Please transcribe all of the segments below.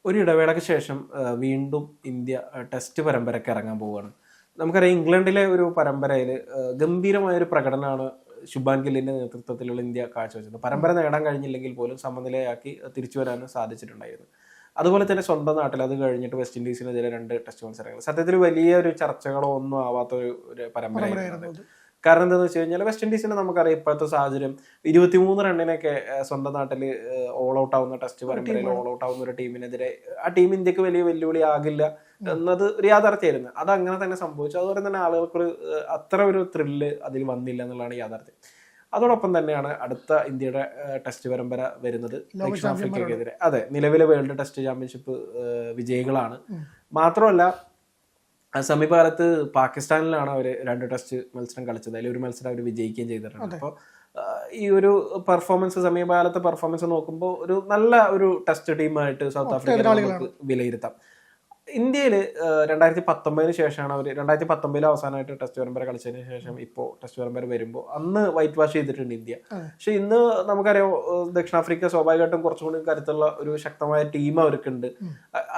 ഒരു ഇടവേളയ്ക്ക് ശേഷം വീണ്ടും ഇന്ത്യ ടെസ്റ്റ് പരമ്പരയ്ക്ക് ഇറങ്ങാൻ പോവുകയാണ്. നമുക്കറിയാം ഇംഗ്ലണ്ടിലെ ഒരു പരമ്പരയിൽ ഗംഭീരമായൊരു പ്രകടനമാണ് ശുഭാൻ ഗില്ലിന്റെ നേതൃത്വത്തിലുള്ള ഇന്ത്യ കാഴ്ചവെച്ചത്. പരമ്പര നേടാൻ കഴിഞ്ഞില്ലെങ്കിൽ പോലും സമനിലയാക്കി തിരിച്ചു വരാനും സാധിച്ചിട്ടുണ്ടായിരുന്നു. അതുപോലെ തന്നെ സ്വന്തം നാട്ടിൽ അത് കഴിഞ്ഞിട്ട് വെസ്റ്റ് ഇൻഡീസിനെതിരെ 2 ടെസ്റ്റ് മത്സരങ്ങൾ സത്യത്തിൽ വലിയൊരു ചർച്ചകളോ ഒന്നും ആവാത്ത ഒരു പരമ്പരയായിരുന്നു. കാരണം എന്താണെന്ന് വെച്ച് കഴിഞ്ഞാൽ വെസ്റ്റ് ഇൻഡീസിനെ നമുക്കറിയാം ഇപ്പോഴത്തെ സാഹചര്യം 23 റണ്ണിനൊക്കെ സ്വന്തം നാട്ടിൽ ഓൾ ഔട്ട് ആവുന്ന ടെസ്റ്റ് പരമ്പരയിൽ ഓൾ ഔട്ട് ആവുന്ന ഒരു ടീമിനെതിരെ ആ ടീം ഇന്ത്യക്ക് വലിയ വെല്ലുവിളി ആകില്ല എന്നത് ഒരു യാഥാർത്ഥ്യമായിരുന്നു. അത് അങ്ങനെ തന്നെ സംഭവിച്ചു. അതുപോലെ തന്നെ ആളുകൾക്ക് അത്ര ഒരു ത്രില്ല് അതിൽ വന്നില്ല എന്നുള്ളതാണ് യാഥാർത്ഥ്യം. അതോടൊപ്പം തന്നെയാണ് അടുത്ത ഇന്ത്യയുടെ ടെസ്റ്റ് പരമ്പര വരുന്നത് ദക്ഷിണാഫ്രിക്കയ്ക്കെതിരെ. അതെ, നിലവിലെ വേൾഡ് ടെസ്റ്റ് ചാമ്പ്യൻഷിപ്പ് വിജയികളാണ്. മാത്രമല്ല സമീപകാലത്ത് പാകിസ്ഥാനിലാണ് അവർ 2 ടെസ്റ്റ് മത്സരം കളിച്ചത്. അതിൽ ഒരു മത്സരം അവർ വിജയിക്കുകയും ചെയ്തിട്ടുണ്ട്. അപ്പോൾ ഈ ഒരു പെർഫോമൻസ്, സമീപകാലത്തെ പെർഫോമൻസ് നോക്കുമ്പോൾ ഒരു നല്ല ഒരു ടെസ്റ്റ് ടീമായിട്ട് സൗത്ത് ആഫ്രിക്ക നമുക്ക് വിലയിരുത്താം. ഇന്ത്യയിൽ 2019 ശേഷമാണ് അവർ 2019 അവസാനമായിട്ട് ടെസ്റ്റ് പരമ്പര കളിച്ചതിന് ശേഷം ഇപ്പോൾ ടെസ്റ്റ് പരമ്പര വരുമ്പോൾ അന്ന് വൈറ്റ് വാഷ് ചെയ്തിട്ടുണ്ട് ഇന്ത്യ. പക്ഷെ ഇന്ന് നമുക്കറിയാം ദക്ഷിണാഫ്രിക്ക സ്വാഭാവികമായിട്ടും കുറച്ചും കൂടി കരുത്തുള്ള ഒരു ശക്തമായ ടീം അവർക്കുണ്ട്.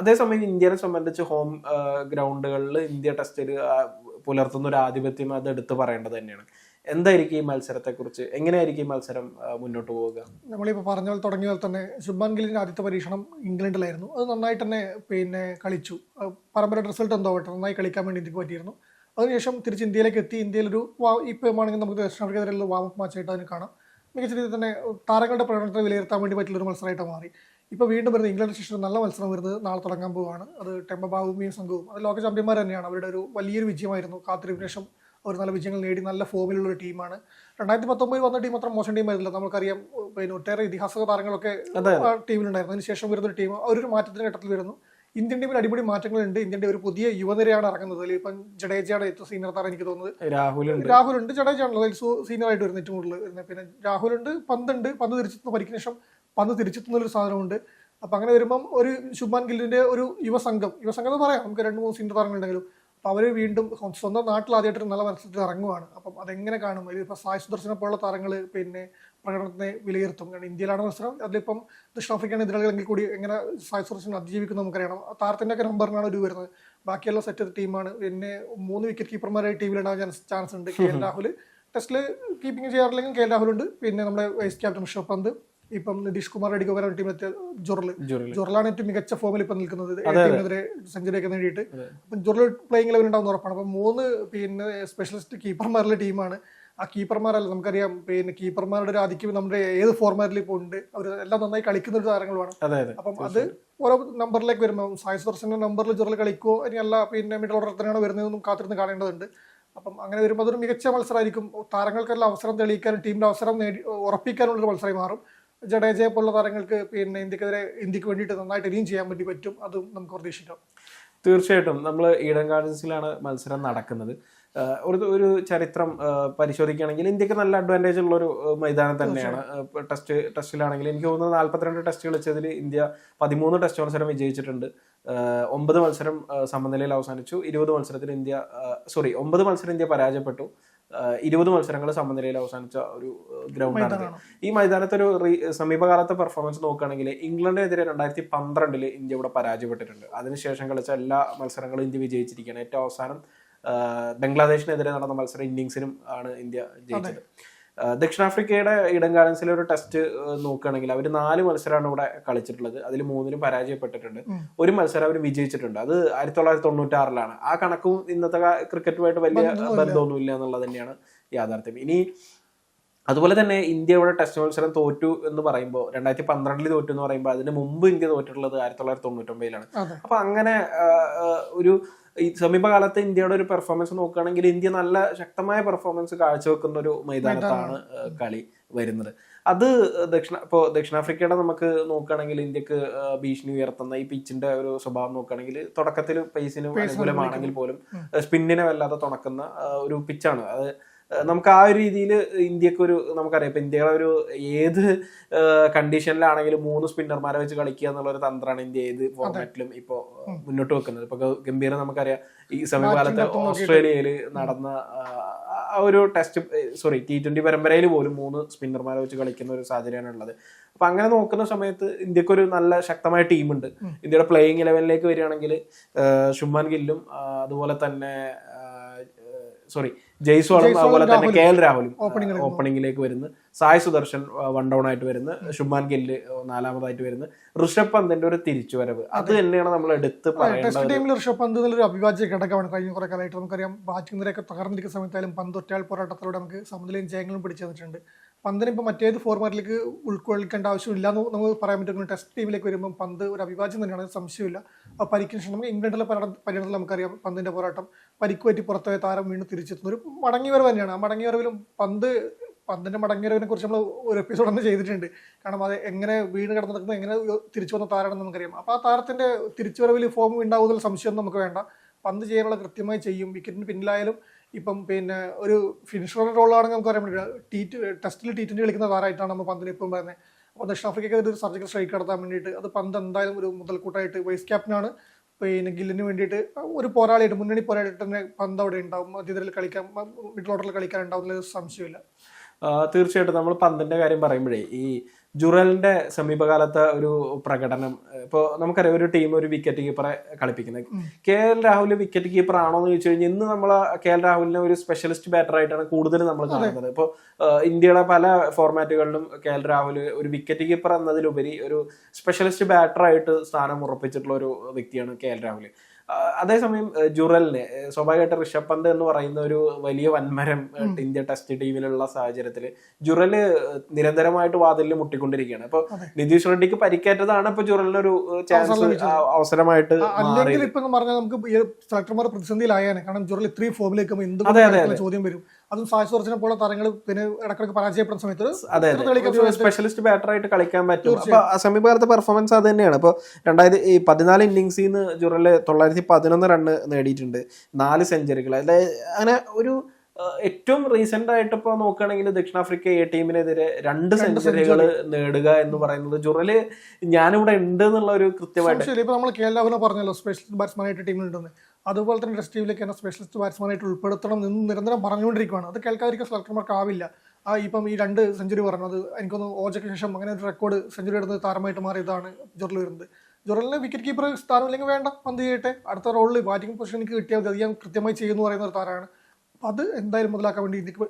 അതേസമയം ഇന്ത്യയെ സംബന്ധിച്ച് ഹോം ഗ്രൗണ്ടുകളിൽ ഇന്ത്യ ടെസ്റ്റിൽ പുലർത്തുന്ന ഒരു ആധിപത്യം അത് എടുത്തു പറയേണ്ടത് തന്നെയാണ്. എന്തായിരിക്കും ഈ മത്സരത്തെ കുറിച്ച്, എങ്ങനെയായിരിക്കും ഈ മത്സരം മുന്നോട്ട് പോവുക? നമ്മളിപ്പോൾ പറഞ്ഞ പോലെ തുടങ്ങിയ പോലെ തന്നെ ശുഭാൻ ഗില്ലിന്റെ ആദ്യത്തെ പരീക്ഷണം ഇംഗ്ലണ്ടിലായിരുന്നു. അത് നന്നായിട്ട് തന്നെ കളിച്ചു. പരമ്പരയുടെ റിസൾട്ട് എന്തോ ആവട്ടെ, നന്നായി കളിക്കാൻ വേണ്ടി ഇന്ത്യക്ക് പറ്റിയിരുന്നു. അതിനുശേഷം തിരിച്ച് ഇന്ത്യയിലേക്ക് എത്തി. ഇന്ത്യയിലൊരു ഇപ്പോൾ ആണെങ്കിൽ നമുക്ക് ദക്ഷിണാഫ്രിക്കെതിരെയുള്ള വാമപ്പ് മാച്ചായിട്ട് അതിന് കാണാം. മികച്ച രീതിയിൽ തന്നെ താരങ്ങളുടെ പ്രകടനത്തെ വിലയിരുത്താൻ വേണ്ടി പറ്റുള്ളൊരു മത്സരമായിട്ട് മാറി. ഇപ്പോൾ വീണ്ടും വരുന്നത് ഇംഗ്ലണ്ട് ശേഷം നല്ല മത്സരം വരുന്നത് നാളെ തുടങ്ങാൻ പോവുകയാണ്. അത് ടെമ്പ ബാവുമിയും സംഘവും അത് ലോക ചാമ്പ്യന്മാർ തന്നെയാണ്. അവരുടെ ഒരു വലിയൊരു വിജയമായിരുന്നു. കാത്തിരിപ്പിന് ശേഷം ഒരു നല്ല വിജയങ്ങൾ നേടി നല്ല ഫോമിലുള്ള ഒരു ടീമാണ്. 2019 വന്ന ടീം അത്ര മോശം ടീമായിരുന്നില്ല. നമുക്കറിയാം പിന്നെ ഒട്ടേറെ ഇതിഹാസ താരങ്ങളൊക്കെ ടീമിലുണ്ടായിരുന്നു. അതിനുശേഷം വരുന്നൊരു ടീം ഒരു മാറ്റത്തിന്റെ ഘട്ടത്തിൽ വരുന്നു. ഇന്ത്യൻ ടീമിൽ അടിപൊളി മാറ്റങ്ങളുണ്ട്. ഇന്ത്യൻ്റെ ഒരു പുതിയ യുവനിരയാണ് ഇറങ്ങുന്നത്. അതിൽ ഇപ്പം ജഡേജയാണ് ഏറ്റവും സീനിയർ താരം എനിക്ക് തോന്നുന്നത്. രാഹുലുണ്ട്, ജഡേജയാണല്ലോ അതിൽ സീനിയർ ആയിട്ട് വരുന്നത്, ഏറ്റവും കൂടുതൽ വരുന്നത്. പിന്നെ രാഹുലുണ്ട്, പന്ത് തിരിച്ചെത്തുന്ന പരിക്കിന് ശേഷം പന്ത് തിരിച്ചെത്തുന്ന ഒരു സാധനമുണ്ട്. അപ്പം അങ്ങനെ വരുമ്പം ഒരു ശുഭാൻ ഗില്ലിന്റെ ഒരു യുവസംഘം എന്ന് പറയാം. നമുക്ക് 2-3 സീനിയർ താരങ്ങളുണ്ടെങ്കിലും അപ്പോൾ അവർ വീണ്ടും സ്വന്തം നാട്ടിൽ ആദ്യമായിട്ട് നല്ല മത്സരത്തിൽ ഇറങ്ങുവാണ്. അപ്പം അതെങ്ങനെ കാണും? ഇതിപ്പോൾ സായ് സുദർശനെ പോലുള്ള താരങ്ങൾ പിന്നെ പ്രകടനത്തെ വിലയിരുത്തും. കാരണം ഇന്ത്യയിലാണ് മത്സരം. അതിലിപ്പം ദക്ഷിണാഫ്രിക്കയാണ് എതിരാളികളെങ്കിൽ കൂടി എങ്ങനെ സായ് സുദർശൻ അതിജീവിക്കുന്നത് നമുക്കറിയണം. താരത്തിൻ്റെ ഒക്കെ നമ്പറിനാണ് ഒരു വരുന്നത്. ബാക്കിയെല്ലാം സെറ്റ് ടീമാണ്. പിന്നെ 3 വിക്കറ്റ് കീപ്പർമാരെ ടീമിലുണ്ടാകാൻ ചാൻസ് ഉണ്ട്. KL രാഹുൽ ടെസ്റ്റിൽ കീപ്പിംഗ് ചെയ്യാറില്ലെങ്കിൽ KL രാഹുലുണ്ട്. പിന്നെ നമ്മുടെ വൈസ് ക്യാപ്റ്റൻ ഋഷഭ് പന്ത്, ഇപ്പം നിതീഷ് കുമാർ റെഡ്ഡിക്ക് പകരം ടീമിലെത്തിയ ജൊറലാണ് ഏറ്റവും മികച്ച ഫോമിൽ ഇപ്പം നിൽക്കുന്നത്. ടീമിനെതിരെ സെഞ്ചുറി ഒക്കെ നേടിയിട്ട്. അപ്പം ജൊറൽ പ്ലേയിങ് ലെവൽ ഉണ്ടാവുന്ന ഉറപ്പാണ്. അപ്പം 3 പിന്നെ സ്പെഷ്യലിസ്റ്റ് കീപ്പർമാരുടെ ടീമാണ്. ആ കീപ്പർമാരല്ല, നമുക്കറിയാം പിന്നെ കീപ്പർമാരുടെ ഒരു ആധിക്യം നമ്മുടെ ഏത് ഫോർമാറ്റിൽ ഇപ്പോൾ ഉണ്ട്. അവർ എല്ലാം നന്നായി കളിക്കുന്ന ഒരു താരങ്ങളുമാണ്. അപ്പം അത് ഓരോ നമ്പറിലേക്ക് വരുമ്പോൾ സായ് സുദർശന്റെ നമ്പറിൽ ജൊറൽ കളിക്കുമോ ഇനി അല്ല പിന്നെ മിഡിൽ ഓർഡർ തന്നെയാണ് വരുന്നതെന്നും കാത്തിരുന്ന് കാണേണ്ടതുണ്ട്. അപ്പം അങ്ങനെ വരുമ്പോൾ അതൊരു മികച്ച മത്സരമായിരിക്കും. താരങ്ങൾക്കെല്ലാം അവസരം തെളിയിക്കാനും ടീമിന്റെ അവസരം ഉറപ്പിക്കാനുള്ളൊരു മത്സരമായി മാറും. ജഡേജയെ പോലുള്ള താരങ്ങൾക്ക് പിന്നെ ഇന്ത്യക്ക് വേണ്ടിയിട്ട് നന്നായിട്ട് ഇനിയും ചെയ്യാൻ വേണ്ടി പറ്റും. അതും നമുക്ക് പ്രതീക്ഷിക്കാം. തീർച്ചയായിട്ടും. നമ്മൾ ഈഡൻ ഗാർഡൻസിലാണ് മത്സരം നടക്കുന്നത്. ഒരു ചരിത്രം പരിശോധിക്കുകയാണെങ്കിൽ ഇന്ത്യക്ക് നല്ല അഡ്വാൻറ്റേജ് ഉള്ള ഒരു മൈതാനം തന്നെയാണ്. ടെസ്റ്റിലാണെങ്കിൽ എനിക്ക് തോന്നുന്നത് 42 ടെസ്റ്റ് കളിച്ചതിൽ ഇന്ത്യ 13 ടെസ്റ്റ് മത്സരം വിജയിച്ചിട്ടുണ്ട്. 9 മത്സരം സമനിലയിൽ അവസാനിച്ചു. 9 മത്സരം ഇന്ത്യ പരാജയപ്പെട്ടു. 20 മത്സരങ്ങൾ സമനിലയിൽ അവസാനിച്ച ഒരു ഗ്രൗണ്ടാണ്. ഈ മൈതാനത്തെ ഒരു സമീപകാലത്തെ പെർഫോമൻസ് നോക്കുകയാണെങ്കിൽ ഇംഗ്ലണ്ടിനെതിരെ 2012 ഇന്ത്യ ഇവിടെ പരാജയപ്പെട്ടിട്ടുണ്ട്. അതിനുശേഷം കളിച്ച എല്ലാ മത്സരങ്ങളും ഇന്ത്യ വിജയിച്ചിരിക്കുകയാണ്. ഏറ്റവും അവസാനം ബംഗ്ലാദേശിനെതിരെ നടന്ന മത്സരം ഇന്നിങ്സിനും ആണ് ഇന്ത്യ ജയിച്ചത്. ദക്ഷിണാഫ്രിക്കയുടെ ഈഡൻ ഗാർഡൻസിലെ ഒരു ടെസ്റ്റ് നോക്കുകയാണെങ്കിൽ അവർ 4 മത്സരമാണ് ഇവിടെ കളിച്ചിട്ടുള്ളത്. അതിൽ 3 പരാജയപ്പെട്ടിട്ടുണ്ട്. ഒരു മത്സരം അവർ വിജയിച്ചിട്ടുണ്ട്. അത് 1996 ആ കണക്കും ഇന്നത്തെ ക്രിക്കറ്റുമായിട്ട് വലിയ ബന്ധമൊന്നുമില്ല എന്നുള്ളത് തന്നെയാണ് യാഥാർത്ഥ്യം. ഇനി അതുപോലെ തന്നെ ഇന്ത്യ ഇവിടെ ടെസ്റ്റ് മത്സരം തോറ്റു എന്ന് പറയുമ്പോൾ 2012 തോറ്റു എന്ന് പറയുമ്പോൾ അതിന് മുമ്പ് ഇന്ത്യ തോറ്റിട്ടുള്ളത് 1999 അപ്പൊ അങ്ങനെ ഒരു ഈ സമീപകാലത്ത് ഇന്ത്യയുടെ ഒരു പെർഫോമൻസ് നോക്കുകയാണെങ്കിൽ ഇന്ത്യ നല്ല ശക്തമായ പെർഫോമൻസ് കാഴ്ചവെക്കുന്ന ഒരു മൈതാനത്താണ് കളി വരുന്നത്. അത് ദക്ഷിണാഫ്രിക്കയുടെ നമുക്ക് നോക്കുകയാണെങ്കിൽ ഇന്ത്യക്ക് ഭീഷണി ഉയർത്തുന്ന ഈ പിച്ചിന്റെ ഒരു സ്വഭാവം നോക്കുകയാണെങ്കിൽ തുടക്കത്തിൽ പേസിന് അനുകൂലമാണെങ്കിൽ പോലും സ്പിന്നിനെ വല്ലാതെ തുണക്കുന്ന ഒരു പിച്ചാണ്. അത് നമുക്ക് ആ ഒരു രീതിയിൽ ഇന്ത്യക്ക് നമുക്കറിയാം ഇപ്പൊ ഇന്ത്യയുടെ ഒരു ഏത് കണ്ടീഷനിലാണെങ്കിലും 3 സ്പിന്നർമാരെ വെച്ച് കളിക്കുക എന്നുള്ള ഒരു തന്ത്രമാണ് ഇന്ത്യ ഏത് ഫോർമാറ്റിലും ഇപ്പൊ മുന്നോട്ട് വെക്കുന്നത്. ഇപ്പൊ ഗംഭീർ നമുക്കറിയാം ഈ സമീപകാലത്ത് ഓസ്ട്രേലിയയിൽ നടന്ന ഒരു T20 പരമ്പരയിൽ പോലും 3 സ്പിന്നർമാരെ വെച്ച് കളിക്കുന്ന ഒരു സാഹചര്യമാണ് ഉള്ളത്. അപ്പൊ അങ്ങനെ നോക്കുന്ന സമയത്ത് ഇന്ത്യക്ക് ഒരു നല്ല ശക്തമായ ടീമുണ്ട്. ഇന്ത്യയുടെ പ്ലേയിങ് 11ലേക്ക് വരികയാണെങ്കിൽ ശുഭ്മാൻ ഗില്ലും അതുപോലെ തന്നെ ജയ്സ്വാളും അതുപോലെ തന്നെ KL രാഹുലും ഓപ്പണിംഗിലേക്ക് വരുന്നു. സായ് സുദർശൻ 1 ഡൗൺ ആയിട്ട് വരുന്നു. ശുഭ്മാൻ ഗില്ല് 4ാമതായിട്ട് വരുന്നു. ഋഷഭ് പന്തിന്റെ ഒരു തിരിച്ചുവരവ് അത് തന്നെയാണ് നമ്മൾ എടുത്ത് ടെസ്റ്റ് ടീമിൽ ഋഷഭ് പന്ത് ഒരു അവിഭാജ്യ ഘടകമാണ്. കഴിഞ്ഞ കുറെ കാലമായിട്ട് നമുക്കറിയാം ബാറ്റിംഗ് നിരയൊക്കെ തകർന്നിരിക്കുന്ന സമയത്തായാലും പന്ത് ഒറ്റയാൾ പോരാട്ടത്തിലൂടെ നമുക്ക് സമനിലയും ജയങ്ങളും പിടിച്ചു തന്നിട്ടുണ്ട്. പന്തിന് ഇപ്പം മറ്റേത് ഫോർമാറ്റിലേക്ക് ഉൾക്കൊള്ളിക്കേണ്ട ആവശ്യമില്ല എന്ന് നമുക്ക് പറയാൻ പറ്റും. ടെസ്റ്റ് ടീമിലേക്ക് വരുമ്പോൾ പന്ത് ഒരു അവിഭാജ്യം തന്നെയാണ്, സംശയമില്ല. പരിക്കിന് ശേഷം നമുക്ക് ഇംഗ്ലണ്ടിലെ പര്യടനത്തിൽ നമുക്കറിയാം പന്തിന്റെ പോരാട്ടം, പരിക്ക് പറ്റി പുറത്തുപോയ താരം വീണ്ടും തിരിച്ചെത്തുന്ന ഒരു മടങ്ങിവരവ് തന്നെയാണ്. ആ മടങ്ങിവരവിലും പന്തിന്റെ മടങ്ങിവരവിനെ കുറിച്ച് നമ്മൾ ഒരു എപ്പിസോഡ് തന്നെ ചെയ്തിട്ടുണ്ട്. കാരണം അത് എങ്ങനെ വീണ് കിടന്നിട്ട് എങ്ങനെ തിരിച്ചു വന്ന താരമാണെന്ന് നമുക്കറിയാം. അപ്പോൾ ആ താരത്തിന്റെ തിരിച്ചുവരവിൽ ഫോം ഉണ്ടാവുന്നതിൽ സംശയമൊന്നും നമുക്ക് വേണ്ട. പന്ത് ചെയ്യാനുള്ള കൃത്യമായി ചെയ്യും. വിക്കറ്റിന് പിന്നിലായാലും ഇപ്പം ഒരു ഫിനിഷർ റോളാണെങ്കിൽ നമുക്ക് പറയാൻ പറ്റില്ല. ടെസ്റ്റിൽ T20 കളിക്കുന്ന താരമായിട്ടാണ് നമ്മൾ പന്തിനെ ഇപ്പം പറയുന്നത്. അപ്പോൾ ദക്ഷിണാഫ്രിക്കയ്ക്ക് ഒരു സർജിക്കൽ സ്ട്രൈക്ക് നടത്താൻ വേണ്ടിയിട്ട് അത് പന്ത് എന്തായാലും ഒരു മുതൽക്കൂട്ടായിട്ട് വൈസ് ക്യാപ്റ്റനാണ് ഗില്ലിന് വേണ്ടിയിട്ട് ഒരു പോരാളിയായിട്ട് മുന്നണി പോരാളിയായിട്ട് തന്നെ പന്ത് അവിടെ ഉണ്ടാവും. മധ്യനിരയിൽ കളിക്കാൻ, മിഡിൽ ഓർഡറിൽ കളിക്കാൻ ഉണ്ടാവുന്ന സംശയമില്ല. തീർച്ചയായിട്ടും നമ്മൾ പന്തിന്റെ കാര്യം പറയുമ്പോഴേ ഈ ജുറലിന്റെ സമീപകാലത്തെ ഒരു പ്രകടനം, ഇപ്പോൾ നമുക്കറിയാം ഒരു ടീം ഒരു വിക്കറ്റ് കീപ്പറെ കളിപ്പിക്കുന്നത്. KL രാഹുൽ വിക്കറ്റ് കീപ്പർ ആണോ എന്ന് ചോദിച്ചു കഴിഞ്ഞാൽ ഇന്ന് നമ്മൾ KL രാഹുലിനെ ഒരു സ്പെഷ്യലിസ്റ്റ് ബാറ്റർ ആയിട്ടാണ് കൂടുതൽ നമ്മൾ കാണുന്നത്. ഇപ്പോൾ ഇന്ത്യയുടെ പല ഫോർമാറ്റുകളിലും KL രാഹുൽ ഒരു വിക്കറ്റ് കീപ്പർ എന്നതിലുപരി ഒരു സ്പെഷ്യലിസ്റ്റ് ബാറ്റർ ആയിട്ട് സ്ഥാനം ഉറപ്പിച്ചിട്ടുള്ള ഒരു വ്യക്തിയാണ് KL രാഹുൽ. അതേസമയം ജുറലിന് സ്വാഭാവികമായിട്ട് ഋഷഭ് പന്ത് എന്ന് പറയുന്ന ഒരു വലിയ വൻമരം ഇന്ത്യ ടെസ്റ്റ് ടീമിലുള്ള സാഹചര്യത്തിൽ ജുറല് നിരന്തരമായിട്ട് വാതിലിൽ മുട്ടിക്കൊണ്ടിരിക്കുകയാണ്. അപ്പൊ നിതീഷ് റെഡ്ഡിക്ക് പരിക്കേറ്റതാണ് ഇപ്പൊ ജുറലിനൊരു ചാൻസ് അവസരമായിട്ട് അല്ലെങ്കിൽ ഇപ്പൊ പറഞ്ഞാൽ നമുക്ക് സെലക്ടർമാർ പ്രതിസന്ധിയിലായാണ്. കാരണം ജുറൽ ഇത്രയും ഫോമിലേക്ക് എന്ത് ചോദ്യം വരും. അതും സായ് സുദർശനെ പോലെ താരങ്ങൾ പിന്നെ ഇടക്കിടക്ക് പരാജയപ്പെടുന്ന സമയത്ത് സ്പെഷ്യലിസ്റ്റ് ബാറ്റർ ആയിട്ട് കളിക്കാൻ പറ്റും. അപ്പൊ സമീപകാലത്തെ പെർഫോമൻസ് അത് തന്നെയാണ്. ഇപ്പൊ 2014 ഇന്നിംഗ്സിൽ നിന്ന് ജുറല് 911 റൺ നേടിയിട്ടുണ്ട്, 4 സെഞ്ചുറികൾ. അതായത് അങ്ങനെ ഒരു ഏറ്റവും റീസെന്റ് ആയിട്ട് ഇപ്പൊ നോക്കുകയാണെങ്കിൽ ദക്ഷിണാഫ്രിക്ക ടീമിനെതിരെ 2 സെഞ്ചുറികൾ നേടുക എന്ന് പറയുന്നത് ജുറല് ഞാനിവിടെ ഉണ്ട് എന്നുള്ള ഒരു കൃത്യമായിട്ട്. ഇപ്പൊ നമ്മൾ KL രാഹുലിനെ പറഞ്ഞല്ലോ സ്പെഷ്യലിസ്റ്റ് ബാറ്റ്സ്മാനായിട്ട് ടീമിലുണ്ടെന്ന്. അതുപോലെ തന്നെ ടെസ്റ്റ് ടീമിലേക്ക് തന്നെ സ്പെഷ്യലിസ്റ്റ് ബാറ്റ്സ്മാനായിട്ട് ഉൾപ്പെടുത്തണം എന്ന് നിരന്തരം പറഞ്ഞുകൊണ്ടിരിക്കുകയാണ്. അത് കേൾക്കാതിരിക്കാൻ സെലക്ടർമാർക്ക് ആവില്ല. ഇപ്പം ഈ 2 സെഞ്ചുറി പറഞ്ഞത് എനിക്കൊന്ന് ഓജയ്ക്ക് ശേഷം അങ്ങനെ ഒരു റെക്കോർഡ് സെഞ്ചുറി എടുത്ത് താരമായിട്ട് മാറിയതാണ് ജുറൽ വരുന്നത്. ജുറലിന് വിക്കറ്റ് കീപ്പർ സ്ഥാനമില്ലെങ്കിൽ വേണ്ട, പന്ത് ചെയ്യട്ടെ, അടുത്ത റോളിൽ ബാറ്റിംഗ് പൊസിഷനിലേക്ക് കിട്ടിയാൽ മതി, അത് ഞാൻ കൃത്യമായി ചെയ്യുമെന്ന് പറയുന്ന ഒരു താരമാണ്. അപ്പം അത് എന്തായാലും മുതലാക്കാൻ വേണ്ടി ഇന്ത്യക്ക്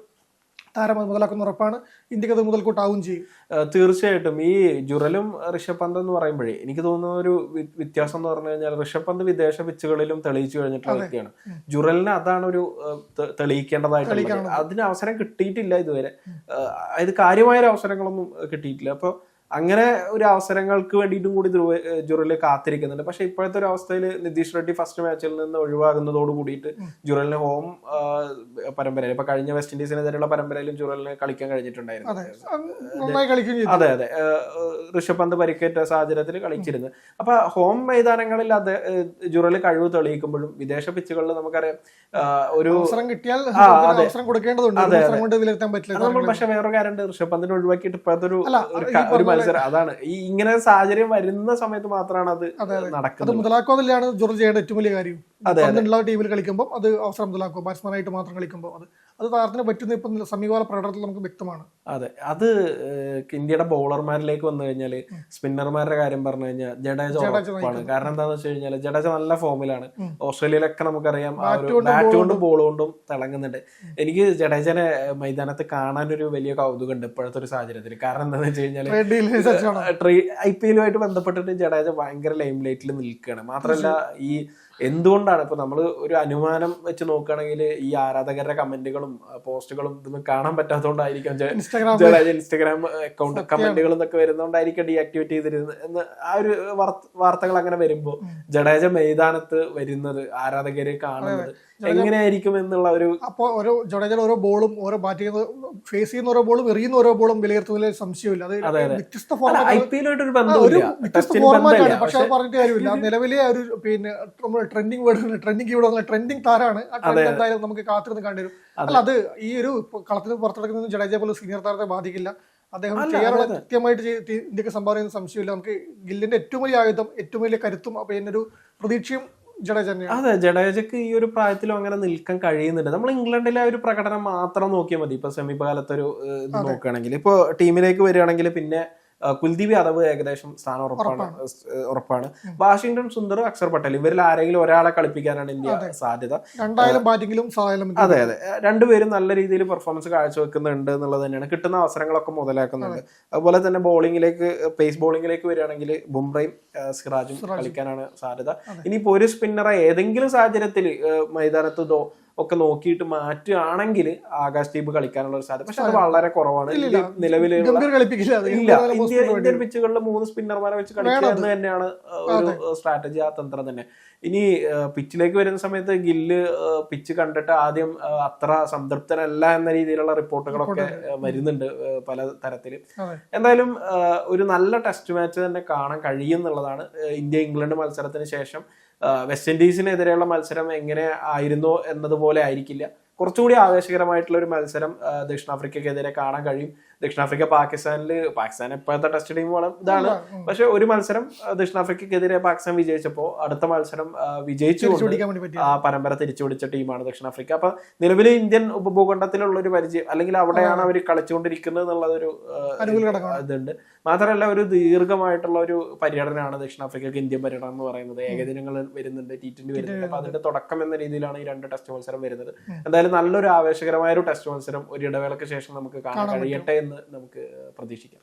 താരം മുതലാക്കുന്ന ഉറപ്പാണ്. ഇന്ത്യക്ക് അത് മുതൽക്കൂട്ടാവും ചെയ്യും. തീർച്ചയായിട്ടും ഈ ജുറലും ഋഷഭ് പന്ത് എന്ന് പറയുമ്പോഴേ എനിക്ക് തോന്നുന്ന ഒരു വ്യത്യാസം എന്ന് പറഞ്ഞു കഴിഞ്ഞാൽ ഋഷഭ് പന്ത് വിദേശ പിച്ചുകളിലും തെളിയിച്ചു കഴിഞ്ഞിട്ടുള്ള വ്യക്തിയാണ്. ജുറലിന് അതാണ് ഒരു തെളിയിക്കേണ്ടതായിട്ടുള്ളത്. അതിന് അവസരം കിട്ടിയിട്ടില്ല ഇതുവരെ. അതായത് കാര്യമായ അവസരങ്ങളൊന്നും കിട്ടിയിട്ടില്ല. അപ്പോൾ അങ്ങനെ ഒരു അവസരങ്ങൾക്ക് വേണ്ടിയിട്ടും കൂടി ജുറല് കാത്തിരിക്കുന്നുണ്ട്. പക്ഷെ ഇപ്പോഴത്തെ ഒരു അവസ്ഥയിൽ നിതീഷ് റെഡ്ഡി ഫസ്റ്റ് മാച്ചിൽ നിന്ന് ഒഴിവാകുന്നതോട് കൂടിയിട്ട് ജുറലിന് ഹോം പരമ്പരയിൽ ഇപ്പൊ കഴിഞ്ഞ വെസ്റ്റ് ഇൻഡീസിനെതിരെയുള്ള പരമ്പരയിലും ജുറലിന് കളിക്കാൻ കഴിഞ്ഞിട്ടുണ്ടായിരുന്നു. അതെ അതെ, ഋഷഭ് പന്ത് പരിക്കേറ്റ സാഹചര്യത്തിൽ കളിച്ചിരുന്നു. അപ്പൊ ഹോം മൈതാനങ്ങളിൽ അത് ജുറല് കഴിവ് തെളിയിക്കുമ്പോഴും വിദേശ പിച്ചുകളിൽ നമുക്കറിയാം ഒരു അവസരം കിട്ടിയാൽ കൊടുക്കേണ്ടതുണ്ട്. പക്ഷെ വേറൊരു കാര്യമുണ്ട്, ഋഷഭ് പന്തിനെ ഒഴിവാക്കിയിട്ട് ഇപ്പോഴത്തെ ഒരു മത്സരം അതാണ് ഈ ഇങ്ങനെ സാഹചര്യം വരുന്ന സമയത്ത് മാത്രമാണ് അത് നടക്കുന്നത്. അത് മുതലാക്കുവാതില്ലാണ് ജുറൽ ചെയ്യേണ്ട ഏറ്റവും വലിയ കാര്യം. ടീമിൽ കളിക്കുമ്പോൾ അത് അവസരം മുതലാക്കുക, ബാറ്റ്സ്മാനായിട്ട് മാത്രം കളിക്കുമ്പോൾ അത് താരത്തിന് പറ്റുന്ന ഇപ്പം സമീപകാല പ്രകടനത്തിൽ നമുക്ക് വ്യക്തമാണ്. അതെ, അത് ഇന്ത്യയുടെ ബൗളർമാരിലേക്ക് വന്നു കഴിഞ്ഞാല് സ്പിന്നർമാരുടെ കാര്യം പറഞ്ഞു കഴിഞ്ഞാൽ ജഡേജ ഉറപ്പാണ്. കാരണം എന്താന്ന് വെച്ച് കഴിഞ്ഞാൽ ജഡേജ നല്ല ഫോമിലാണ്. ഓസ്ട്രേലിയയിലൊക്കെ നമുക്കറിയാം ബാറ്റ് കൊണ്ടും ബോൾ കൊണ്ടും തിളങ്ങുന്നുണ്ട്. എനിക്ക് ജഡേജനെ മൈതാനത്ത് കാണാനൊരു വലിയ കൗതുകമുണ്ട് ഇപ്പോഴത്തെ ഒരു സാഹചര്യത്തിൽ. കാരണം എന്താണെന്ന് വെച്ച് കഴിഞ്ഞാൽ IPL ബന്ധപ്പെട്ടിട്ട് ജഡേജ ഭയങ്കര ലൈം ലൈറ്റിൽ നിൽക്കുകയാണ്. മാത്രമല്ല ഈ എന്തുകൊണ്ടാണ് ഇപ്പൊ നമ്മൾ ഒരു അനുമാനം വെച്ച് നോക്കുകയാണെങ്കിൽ ഈ ആരാധകരുടെ കമന്റുകളും പോസ്റ്റുകളും ഇതൊന്നും കാണാൻ പറ്റാത്തതുകൊണ്ടായിരിക്കാം ജഡേജ ഇൻസ്റ്റഗ്രാം അക്കൗണ്ട് കമന്റുകളും ഒക്കെ വരുന്നതുകൊണ്ടായിരിക്കും ഡീആക്ടിവേറ്റ് ചെയ്തിരുന്നത് എന്ന് ആ ഒരു വാർത്തകൾ അങ്ങനെ വരുമ്പോ ജഡേജ മൈതാനത്ത് വരുന്നത് ആരാധകരെ കാണുന്നത് എങ്ങനെയായിരിക്കും എന്നുള്ള ഒരു ഓരോ ജഡേജയുടെ ഓരോ ബോളും ഓരോ ബാറ്റ് ചെയ്യുന്ന ഫേസ് ചെയ്യുന്ന ഓരോ ബോളും എറിയുന്ന ഓരോ ബോളും വിലയിരുത്തുന്നതിൽ സംശയമില്ല. അത് വ്യത്യസ്ത ഫോർമാറ്റാണ്. പക്ഷെ അത് പറഞ്ഞിട്ട് കാര്യമില്ല. നിലവിലെ ഒരു ട്രെൻഡിങ് താരാണ്. എന്തായാലും നമുക്ക് കാത്തിരുന്ന് കണ്ടുവരും. അല്ല, അത് ഈ ഒരു കളത്തിന് പുറത്തെടുക്കുന്ന ജഡേജ പോലെ സീനിയർ താരത്തെ ബാധിക്കില്ല. അദ്ദേഹം ചെയ്യാനുള്ള കൃത്യമായിട്ട് ഇന്ത്യക്ക് സംഭാവന ചെയ്യുന്ന സംശയമില്ല. നമുക്ക് ഗില്ലിന്റെ ഏറ്റവും വലിയ ആയുധം, ഏറ്റവും വലിയ കരുത്തും പിന്നെ ഒരു പ്രതീക്ഷയും ജഡേജ തന്നെയാണ്. അതെ, ജഡേജക്ക് ഈ ഒരു പ്രായത്തിലും അങ്ങനെ നിൽക്കാൻ കഴിയുന്നുണ്ട്. നമ്മൾ ഇംഗ്ലണ്ടിലെ ആ ഒരു പ്രകടനം മാത്രം നോക്കിയാൽ മതി. ഇപ്പൊ സെമികാലത്തൊരു ഇത് നോക്കുകയാണെങ്കിൽ, ഇപ്പൊ ടീമിലേക്ക് വരികയാണെങ്കിൽ പിന്നെ കുൽദീപ് യാദവ് ഏകദേശം സ്ഥാനം ഉറപ്പാണ്. വാഷിംഗ്ടൺ സുന്ദർ, അക്ഷർ പട്ടേൽ, ഇവരിൽ ആരെങ്കിലും ഒരാളെ കളിപ്പിക്കാനാണ് ഇന്ത്യ സാധ്യത. രണ്ടായാലും ബാറ്റിംഗിലും അതെ, രണ്ടുപേരും നല്ല രീതിയിൽ പെർഫോമൻസ് കാഴ്ചവെക്കുന്നുണ്ട് എന്നുള്ളത് തന്നെയാണ്. കിട്ടുന്ന അവസരങ്ങളൊക്കെ മുതലാക്കുന്നുണ്ട്. അതുപോലെ തന്നെ ബോളിംഗിലേക്ക്, പേസ് ബോളിംഗിലേക്ക് വരികയാണെങ്കിൽ ബുംറയും സിറാജും കളിക്കാനാണ് സാധ്യത. ഇനിയിപ്പോ ഒരു സ്പിന്നറെ ഏതെങ്കിലും സാഹചര്യത്തിൽ മൈതാനത്ത് ഒക്കെ നോക്കിയിട്ട് മാറ്റുകയാണെങ്കിൽ ആകാശ് ദീപ് കളിക്കാനുള്ള ഒരു സാധ്യത, പക്ഷെ അത് വളരെ കുറവാണ്. നിലവിലുള്ള ഇന്ത്യൻ പിച്ചുകളിൽ 3 സ്പിന്നർമാരെ വെച്ച് കളിക്കുക എന്ന് തന്നെയാണ് ഒരു സ്ട്രാറ്റജി, ആ തന്ത്രം തന്നെ. ഇനി പിച്ചിലേക്ക് വരുന്ന സമയത്ത് ഗില്ല് പിച്ച് കണ്ടിട്ട് ആദ്യം അത്ര സംതൃപ്തനല്ല എന്ന രീതിയിലുള്ള റിപ്പോർട്ടുകളൊക്കെ വരുന്നുണ്ട് പല തരത്തില്. എന്തായാലും ഒരു നല്ല ടെസ്റ്റ് മാച്ച് തന്നെ കാണാൻ കഴിയും എന്നുള്ളതാണ്. ഇന്ത്യ ഇംഗ്ലണ്ട് മത്സരത്തിന് ശേഷം വെസ്റ്റ് ഇൻഡീസിനെതിരെയുള്ള മത്സരം എങ്ങനെ ആയിരുന്നോ എന്നതുപോലെ ആയിരിക്കില്ല. കുറച്ചുകൂടി ആവേശകരമായിട്ടുള്ള ഒരു മത്സരം ദക്ഷിണാഫ്രിക്കക്കെതിരെ കാണാൻ കഴിയും. ദക്ഷിണാഫ്രിക്ക പാകിസ്ഥാൻ ഇപ്പോഴത്തെ ടെസ്റ്റ് ടീം ഇതാണ്. പക്ഷെ ഒരു മത്സരം ദക്ഷിണാഫ്രിക്കക്കെതിരെ പാകിസ്ഥാൻ വിജയിച്ചപ്പോൾ അടുത്ത മത്സരം വിജയിച്ചുകൊണ്ട് ആ പരമ്പര തിരിച്ചുപിടിച്ച ടീമാണ് ദക്ഷിണാഫ്രിക്ക. അപ്പൊ നിലവിൽ ഇന്ത്യൻ ഉപഭൂഖണ്ഡത്തിലുള്ള ഒരു പരിചയം, അല്ലെങ്കിൽ അവിടെയാണ് അവർ കളിച്ചുകൊണ്ടിരിക്കുന്നത് എന്നുള്ളതൊരു ഇതുണ്ട്. മാത്രമല്ല, ഒരു ദീർഘമായിട്ടുള്ള ഒരു പര്യടനമാണ് ദക്ഷിണാഫ്രിക്കക്ക് ഇന്ത്യൻ പര്യടനം എന്ന് പറയുന്നത്. ഏകദിനങ്ങൾ വരുന്നുണ്ട്, T20 വരുന്നുണ്ട്. അപ്പൊ അതിന്റെ തുടക്കം എന്ന രീതിയിലാണ് ഈ 2 ടെസ്റ്റ് മത്സരം വരുന്നത്. എന്തായാലും നല്ലൊരു ആവേശകരമായ ഒരു ടെസ്റ്റ് മത്സരം ഒരു ഇടവേളയ്ക്ക് ശേഷം നമുക്ക് കാണാൻ കഴിയട്ടെ എന്ന് നമുക്ക് പ്രതീക്ഷിക്കാം.